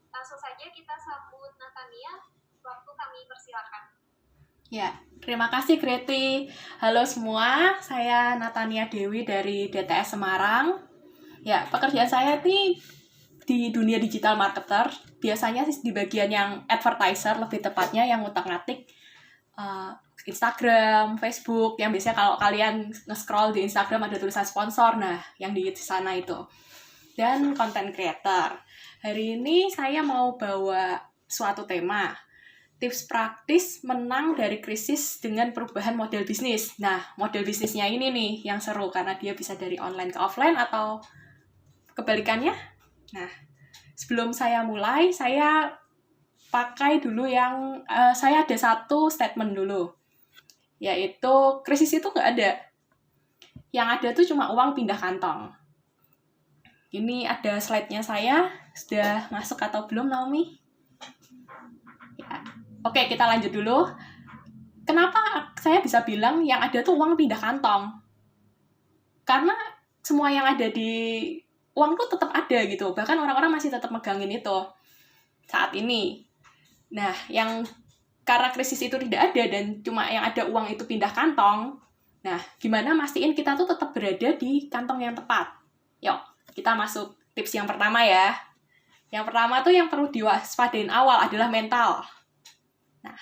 Langsung saja kita sambut Natania, waktu kami persilakan. Ya, terima kasih Greti. Halo semua, saya Natania Dewi dari DTS Semarang. Ya, pekerjaan saya ini di dunia digital marketer, biasanya sih di bagian yang advertiser, lebih tepatnya yang ngutak-ngatik Instagram, Facebook, yang biasanya kalau kalian nge-scroll di Instagram ada tulisan sponsor, nah yang di sana itu. Dan content creator. Hari ini saya mau bawa suatu tema, tips praktis menang dari krisis dengan perubahan model bisnis. Nah, model bisnisnya ini nih yang seru karena dia bisa dari online ke offline atau kebalikannya. Nah, sebelum saya mulai, saya pakai dulu yang saya ada satu statement dulu, yaitu krisis itu nggak ada. Yang ada tuh cuma uang pindah kantong. Ini ada slide-nya saya. Sudah masuk atau belum, Naomi? Ya. Oke, kita lanjut dulu. Kenapa saya bisa bilang yang ada tuh uang pindah kantong? Karena semua yang ada di uang tuh tetap ada gitu. Bahkan orang-orang masih tetap megangin itu saat ini. Nah, yang karena krisis itu tidak ada dan cuma yang ada uang itu pindah kantong, nah, gimana mastiin kita tuh tetap berada di kantong yang tepat? Yuk, kita masuk tips yang pertama ya. Yang pertama tuh yang perlu diwaspadain awal adalah mental. Nah,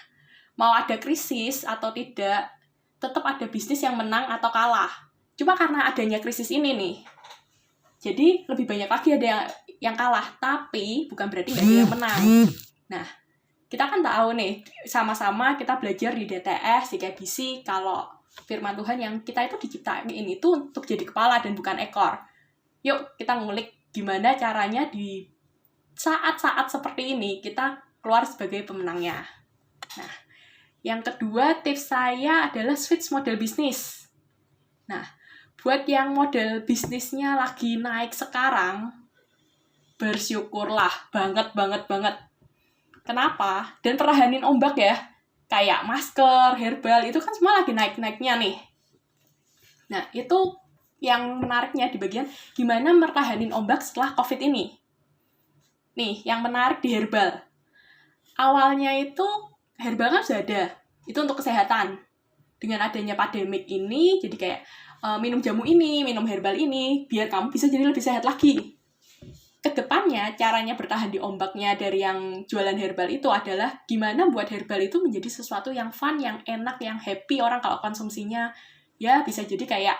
mau ada krisis atau tidak, tetap ada bisnis yang menang atau kalah. Cuma karena adanya krisis ini nih, jadi lebih banyak lagi ada yang kalah, tapi bukan berarti nggak ada yang menang. Nah, kita kan tahu nih, sama-sama kita belajar di DTS, di KBC, kalau firman Tuhan yang kita itu diciptain itu untuk jadi kepala dan bukan ekor. Yuk, kita ngulik gimana caranya di saat-saat seperti ini kita keluar sebagai pemenangnya. Nah, yang kedua tips saya adalah switch model bisnis. Nah, buat yang model bisnisnya lagi naik sekarang, bersyukurlah banget. Kenapa? Dan pertahanin ombak ya. Kayak masker, herbal, itu kan semua lagi naik-naiknya nih. Nah, itu yang menariknya di bagian gimana mertahanin ombak setelah COVID ini. Nih, yang menarik di herbal. Awalnya itu herbal kan sudah ada. Itu untuk kesehatan. Dengan adanya pandemik ini, jadi kayak minum jamu ini, minum herbal ini, biar kamu bisa jadi lebih sehat lagi. Kedepannya, caranya bertahan di ombaknya dari yang jualan herbal itu adalah gimana buat herbal itu menjadi sesuatu yang fun, yang enak, yang happy orang kalau konsumsinya. Ya, bisa jadi kayak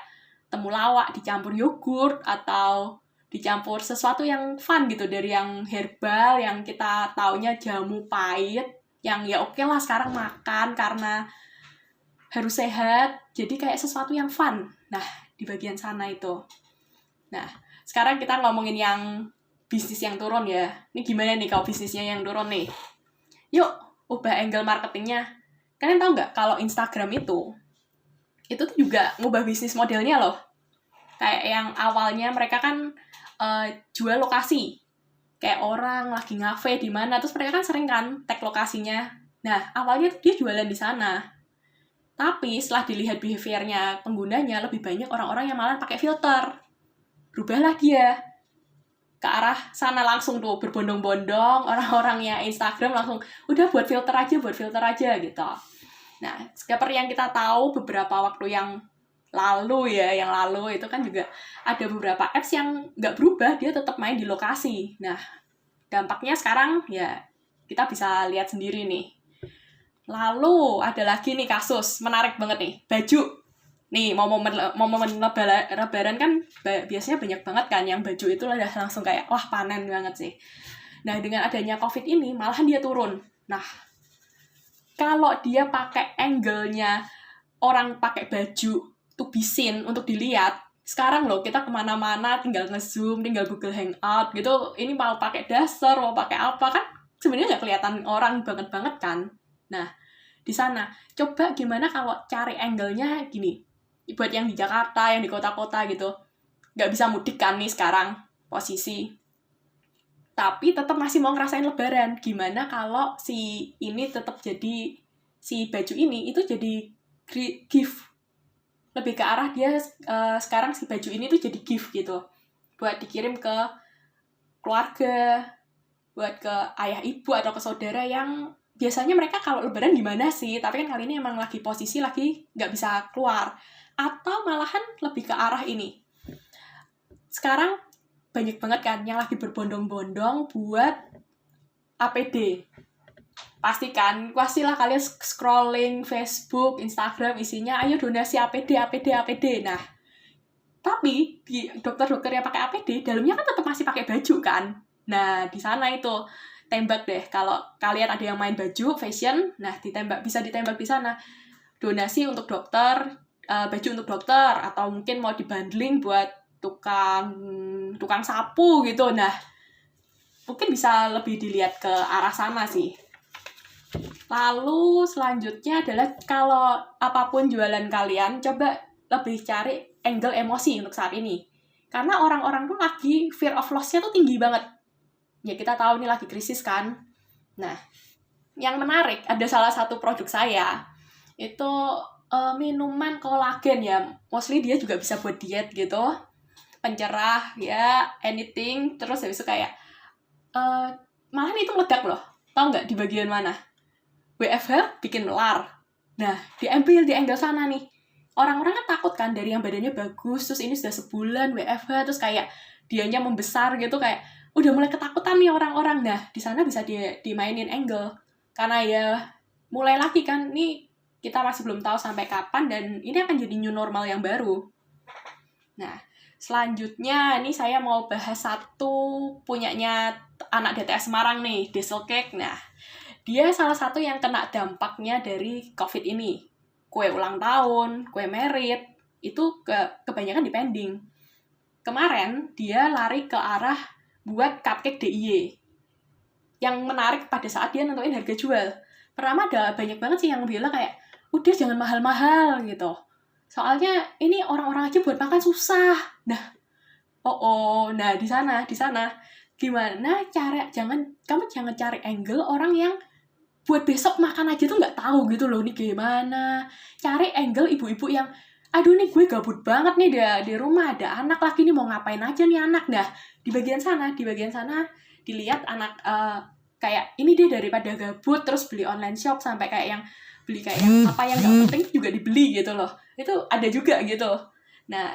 temulawak dicampur yogurt atau dicampur sesuatu yang fun gitu dari yang herbal yang kita taunya jamu pahit yang ya oke lah sekarang makan karena harus sehat, jadi kayak sesuatu yang fun. Nah, di bagian sana itu. Nah, sekarang kita ngomongin yang bisnis yang turun ya. Ini gimana nih kalau bisnisnya yang turun nih? Yuk, ubah angle marketingnya. Kalian tahu nggak kalau Instagram itu tuh juga ngubah bisnis modelnya loh. Kayak yang awalnya mereka kan jual lokasi. Kayak orang lagi ngafe di mana, terus mereka kan sering kan tag lokasinya. Nah, awalnya tuh dia jualan di sana. Tapi setelah dilihat behaviornya penggunanya, lebih banyak orang-orang yang malah pakai filter. Berubahlah dia ke arah sana langsung tuh, berbondong-bondong, orang-orangnya Instagram langsung, udah buat filter aja gitu. Nah, seperti yang kita tahu beberapa waktu yang lalu itu kan juga ada beberapa apps yang nggak berubah, dia tetap main di lokasi. Nah, dampaknya sekarang ya kita bisa lihat sendiri nih. Lalu ada lagi nih kasus menarik banget nih, baju. Nih momen lebaran kan biasanya banyak banget kan yang baju itu udah langsung kayak wah panen banget sih. Nah, dengan adanya COVID ini malahan dia turun. Nah, kalau dia pakai angle-nya orang pakai baju to be seen, untuk dilihat, sekarang loh kita kemana-mana tinggal nge-zoom, tinggal Google Hangout gitu, ini mau pakai daster, mau pakai apa kan sebenarnya nggak kelihatan orang banget kan. Nah, di sana coba gimana kalau cari angle-nya gini, buat yang di Jakarta, yang di kota-kota gitu, nggak bisa mudik kan nih sekarang posisi, tapi tetap masih mau ngerasain lebaran. Gimana kalau si ini tetap jadi, si baju ini itu jadi gift, lebih ke arah dia sekarang si baju ini tuh jadi gift gitu buat dikirim ke keluarga, buat ke ayah ibu atau ke saudara yang biasanya mereka kalau lebaran gimana sih, tapi kan kali ini emang lagi posisi lagi nggak bisa keluar. Atau malahan lebih ke arah ini. Sekarang banyak banget kan yang lagi berbondong-bondong buat APD. Pastilah kalian scrolling Facebook, Instagram isinya ayo donasi APD. Nah, tapi di dokter-dokter yang pakai APD dalamnya kan tetap masih pakai baju kan. Nah, di sana itu tembak deh. Kalau kalian ada yang main baju fashion, nah bisa ditembak di sana. Donasi untuk dokter, baju untuk dokter, atau mungkin mau dibundling buat tukang sapu gitu. Nah, mungkin bisa lebih dilihat ke arah sana sih. Lalu selanjutnya adalah kalau apapun jualan kalian, coba lebih cari angle emosi untuk saat ini. Karena orang-orang tuh lagi fear of loss-nya tuh tinggi banget. Ya kita tahu ini lagi krisis kan. Nah, yang menarik ada salah satu produk saya itu minuman kolagen ya. Mostly dia juga bisa buat diet gitu, pencerah ya, anything. Terus habis itu kayak malahan itu meledak loh. Tahu nggak di bagian mana? WFH bikin melar. Nah, diambil di angle sana nih. Orang-orang kan takut kan dari yang badannya bagus, terus ini sudah sebulan WFH, terus kayak dianya membesar gitu, kayak udah mulai ketakutan nih orang-orang. Nah, di sana bisa dimainin angle. Karena ya mulai lagi kan, nih kita masih belum tahu sampai kapan, dan ini akan jadi new normal yang baru. Nah, selanjutnya ini saya mau bahas satu punyanya anak DTS Semarang nih, Diesel Cake. Nah, dia salah satu yang kena dampaknya dari COVID ini. Kue ulang tahun, kue merit, itu kebanyakan dipending. Kemarin dia lari ke arah buat cupcake DIY. Yang menarik pada saat dia nentuin harga jual. Pertama ada banyak banget sih yang bilang kayak, udah jangan mahal-mahal gitu. Soalnya ini orang-orang aja buat makan susah. Nah, nah di sana gimana cara kamu jangan cari angle orang yang buat besok makan aja tuh nggak tahu gitu loh, nih gimana. Cari angle ibu-ibu yang aduh nih gue gabut banget nih di rumah, ada anak lagi nih, mau ngapain aja nih anak. Nah, di bagian sana dilihat anak kayak ini deh, daripada gabut terus beli online shop sampai kayak yang beli kayak yang apa yang nggak penting juga dibeli gitu loh. Itu ada juga gitu. Nah,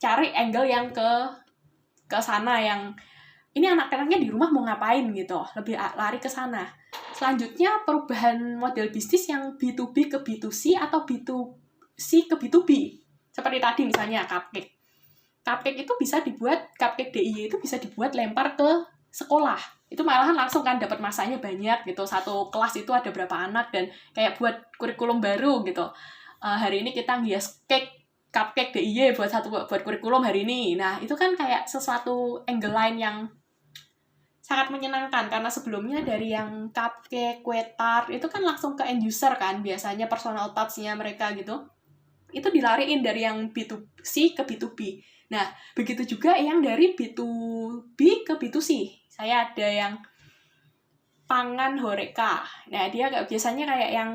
cari angle yang ke sana, yang ini anak-anaknya di rumah mau ngapain gitu, lebih lari ke sana. Selanjutnya perubahan model bisnis yang B2B ke B2C atau B2C ke B2B. Seperti tadi misalnya cupcake. Cupcake itu bisa dibuat, cupcake DIY itu bisa dibuat lempar ke sekolah. Itu malahan langsung kan dapat masanya banyak gitu. Satu kelas itu ada berapa anak, dan kayak buat kurikulum baru gitu. Hari ini kita ngias cupcake DIY buat kurikulum hari ini. Nah, itu kan kayak sesuatu angle lain yang sangat menyenangkan, karena sebelumnya dari yang cupcake, kue tart itu kan langsung ke end user kan, biasanya personal touch-nya mereka gitu. Itu dilariin dari yang B2C ke B2B. Nah, begitu juga yang dari B2B ke B2C. Saya ada yang pangan Horeca. Nah, dia biasanya kayak yang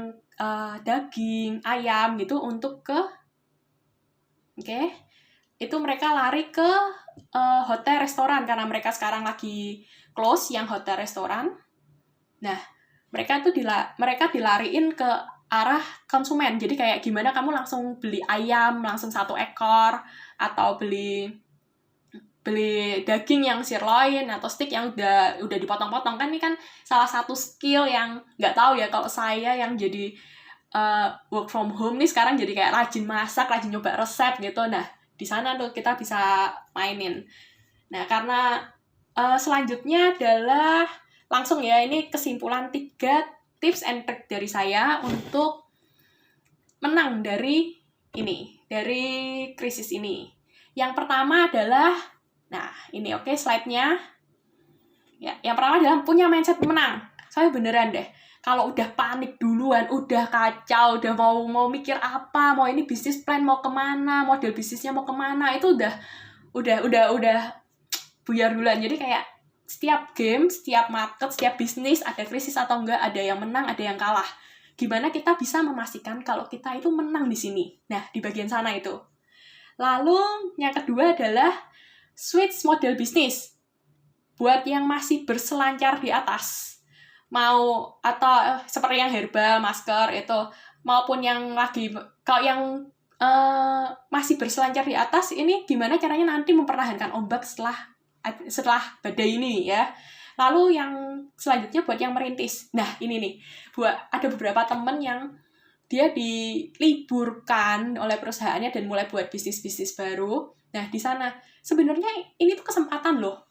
daging, ayam gitu untuk itu mereka lari ke hotel restoran, karena mereka sekarang lagi close yang hotel restoran. Nah, mereka dilariin ke arah konsumen. Jadi kayak gimana kamu langsung beli ayam langsung 1 ekor, atau beli daging yang sirloin atau steak yang udah dipotong-potong. Kan ini kan salah satu skill yang nggak tahu ya, kalau saya yang jadi work from home nih sekarang jadi kayak rajin masak, rajin nyoba resep gitu. Nah, di sana tuh kita bisa mainin. Nah, karena selanjutnya adalah langsung ya, ini kesimpulan 3 tips and trick dari saya untuk menang dari krisis ini. Yang pertama adalah, nah ini slide-nya. Ya, yang pertama adalah punya mindset menang. Saya beneran deh, kalau udah panik duluan, udah kacau, udah mau mikir apa, mau ini bisnis plan mau kemana, model bisnisnya mau kemana, itu udah buyar duluan. Jadi kayak setiap game, setiap market, setiap bisnis ada krisis atau enggak, ada yang menang, ada yang kalah. Gimana kita bisa memastikan kalau kita itu menang di sini? Nah, di bagian sana itu. Lalu yang kedua adalah switch model bisnis. buat yang masih berselancar di atas, mau atau seperti yang herbal, masker itu, maupun yang lagi, kalau yang masih berselancar di atas, ini gimana caranya nanti mempertahankan ombak setelah badai ini ya. Lalu yang selanjutnya buat yang merintis. Nah, ini nih, ada beberapa temen yang dia diliburkan oleh perusahaannya dan mulai buat bisnis-bisnis baru. Nah, di sana sebenarnya ini tuh kesempatan loh.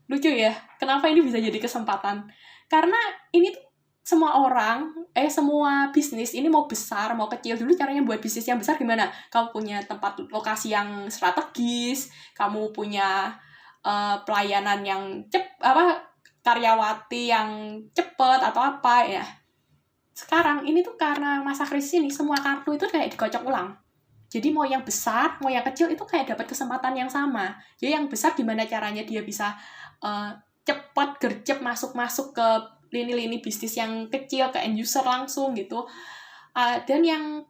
Lucu ya, kenapa ini bisa jadi kesempatan? Karena ini tuh semua bisnis ini mau besar, mau kecil, dulu caranya buat bisnis yang besar gimana? Kamu punya tempat lokasi yang strategis, kamu punya pelayanan yang karyawati yang cepet atau apa ya. Sekarang ini tuh karena masa krisis ini, semua kartu itu kayak dikocok ulang. Jadi mau yang besar, mau yang kecil itu kayak dapat kesempatan yang sama. Jadi yang besar gimana caranya dia bisa cepat gercep masuk ke lini-lini bisnis yang kecil, ke end user langsung gitu. Dan yang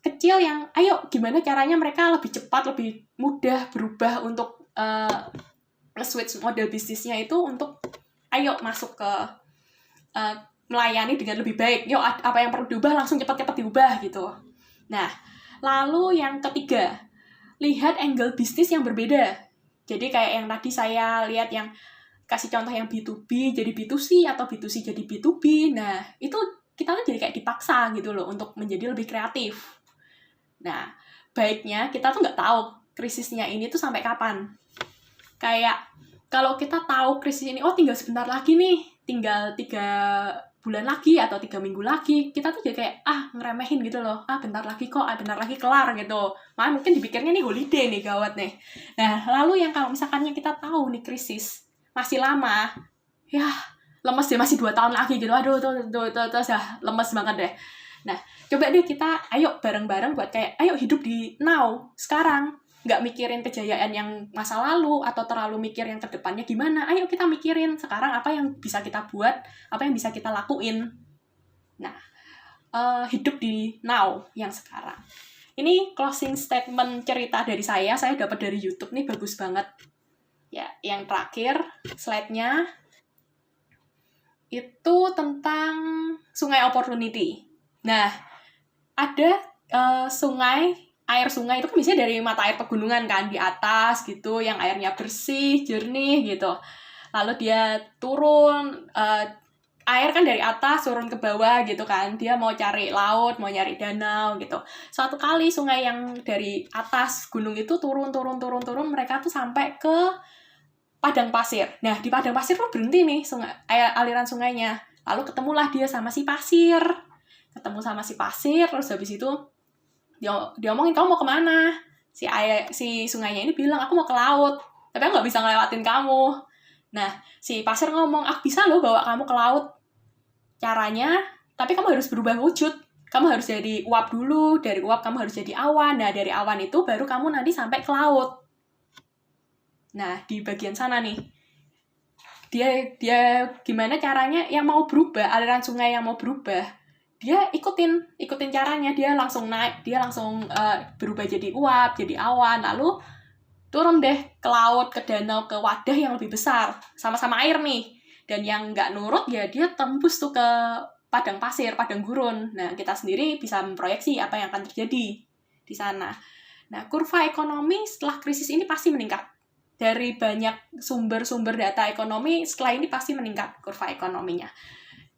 kecil yang, ayo gimana caranya mereka lebih cepat, lebih mudah berubah untuk switch model bisnisnya itu untuk, ayo masuk ke melayani dengan lebih baik. Yuk, apa yang perlu diubah langsung cepat-cepat diubah gitu. Nah, lalu yang ketiga, lihat angle bisnis yang berbeda. Jadi kayak yang tadi saya lihat yang kasih contoh yang B2B jadi B2C atau B2C jadi B2B. Nah, itu kita tuh jadi kayak dipaksa gitu loh untuk menjadi lebih kreatif. Nah, baiknya kita tuh nggak tahu krisisnya ini tuh sampai kapan. Kayak kalau kita tahu krisis ini, tinggal sebentar lagi nih, tinggal 3 bulan lagi atau 3 minggu lagi, kita tuh jadi kayak ngeremehin gitu loh, bentar lagi kok, bentar lagi kelar gitu. Malah mungkin dipikirnya nih holiday nih, gawat nih. Nah, lalu yang kalau misalkannya kita tahu nih krisis masih lama, ya lemes deh, masih 2 tahun lagi gitu, aduh tuh lemes banget deh. Nah, coba deh kita ayo bareng-bareng buat kayak, ayo hidup di now, sekarang. Nggak mikirin kejayaan yang masa lalu atau terlalu mikir yang kedepannya gimana. Ayo kita mikirin sekarang apa yang bisa kita buat, apa yang bisa kita lakuin. Nah, hidup di now yang sekarang. Ini closing statement cerita dari saya dapat dari YouTube nih, bagus banget. Ya, yang terakhir slide-nya itu tentang sungai opportunity. Nah, ada air sungai itu kan biasanya dari mata air pegunungan kan, di atas gitu, yang airnya bersih, jernih gitu. Lalu dia turun, air kan dari atas turun ke bawah gitu kan, dia mau cari laut, mau nyari danau gitu. Suatu kali sungai yang dari atas gunung itu turun, mereka tuh sampai ke padang pasir. Nah, di padang pasir tuh berhenti nih aliran sungainya. Lalu ketemulah dia sama si pasir. Terus habis itu dia omongin, kamu mau kemana? Si sungainya ini bilang, aku mau ke laut, tapi aku nggak bisa ngelewatin kamu. Nah, si pasir ngomong, aku bisa loh bawa kamu ke laut. Caranya, tapi kamu harus berubah wujud. Kamu harus jadi uap dulu, dari uap kamu harus jadi awan. Nah, dari awan itu baru kamu nanti sampai ke laut. Nah, di bagian sana nih, dia gimana caranya yang mau berubah, aliran sungai yang mau berubah, dia ikutin caranya, dia langsung naik, dia langsung berubah jadi uap, jadi awan, lalu turun deh ke laut, ke danau, ke wadah yang lebih besar, sama-sama air nih. Dan yang nggak nurut ya dia tembus tuh ke padang pasir, padang gurun. Nah, kita sendiri bisa memproyeksi apa yang akan terjadi di sana. Nah, kurva ekonomi setelah krisis ini pasti meningkat. Dari banyak sumber-sumber data ekonomi, setelah ini pasti meningkat kurva ekonominya.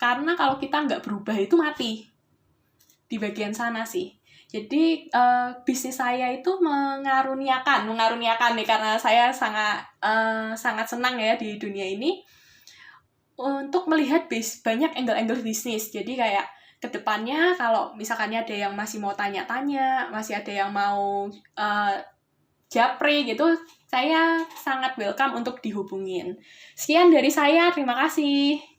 Karena kalau kita nggak berubah itu mati. Di bagian sana sih. Jadi bisnis saya itu mengaruniakan nih, karena saya sangat senang ya di dunia ini untuk melihat banyak angle-angle bisnis. Jadi kayak kedepannya kalau misalkannya ada yang masih mau tanya-tanya, masih ada yang mau japri gitu, saya sangat welcome untuk dihubungin. Sekian dari saya, terima kasih.